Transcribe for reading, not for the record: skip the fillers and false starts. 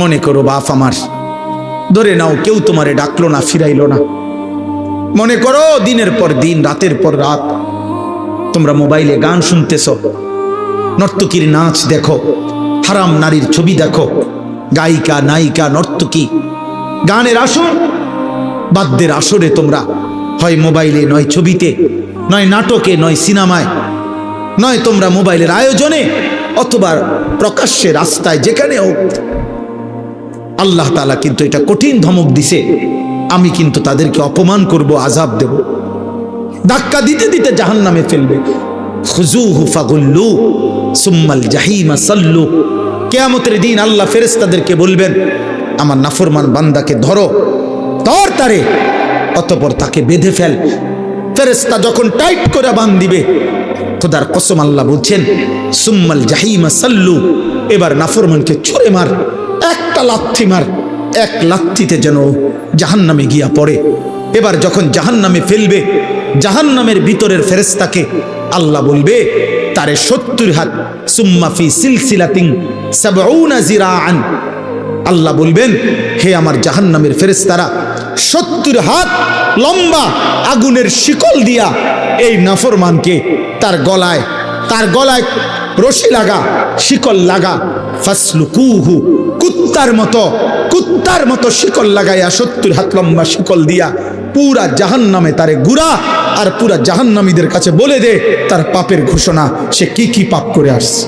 মনে করো বাপ আমার, ধরে নাও কেউ তোমারে ডাকলো না, ফিরাইলো না। মনে করো দিনের পর দিন, রাতের পর রাত তোমরা মোবাইলে গান শুনতেছ, নর্তকীর নাচ দেখো, হারাম নারীর ছবি দেখো, গায়িকা নায়িকা নর্তকী, গানের আসর বাদ্যের আসরে তোমরা হয় মোবাইলে, নয় ছবিতে, নয় নাটকে, নয় সিনেমায়, নয় তোমরা মোবাইলের আয়োজনে, অথবা প্রকাশ্যে রাস্তায়, যেখানে হোক। আল্লাহ তাআলা কিন্তু এটা কঠিন ধমক দিছে, আমি কিন্তু তাদেরকে অপমান করব, আযাব দেব, ধাক্কা দিতে দিতে জাহান্নামে ফেলবে। খুযূহু ফাগুল্লু সুম্মাল জাহিমা সাল্লু। কিয়ামতের দিন আল্লাহ ফেরেশতাদেরকে বলবেন, আমার নাফরমান বান্দাকে ধরো, ধর তারে, অতঃপর তাকে বেঁধে ফেল। ফেরেশতা যখন টাইট করে বাঁধ দিবে, খোদার কসম আল্লাহ বলছেন, সুম্মাল জাহিমা সাল্লু, এবার নাফরমানকে ছুঁড়ে মার, একটা লাথি মার, এক লাথিতে যেন জাহান্নামে গিয়া পড়ে। এবার যখন জাহান্নামে ফেলবে, জাহান্নামের ভিতরের ফেরেশতাকে আল্লাহ বলবে, তারে 70 হাত, সুম্মা ফি সিলসিলাতিন 70 জিরাআন। আল্লাহ বলবেন, হে আমার জাহান্নামের ফেরেশতারা, 70 হাত লম্বা আগুনের শিকল দিয়া এই নাফরমানকে তার গলায় রশি লাগা, শিকল লাগা, ফাসলুকুহু, কুত্তার মতো শিকল লাগাইয়া 70 হাত লম্বা শিকল দিয়া পুরা জাহান্নামে তারে গুড়া, আর পুরা জাহান্নামীদের কাছে বলে দে তার পাপের ঘোষণা, সে কি কি পাপ করে আসছে।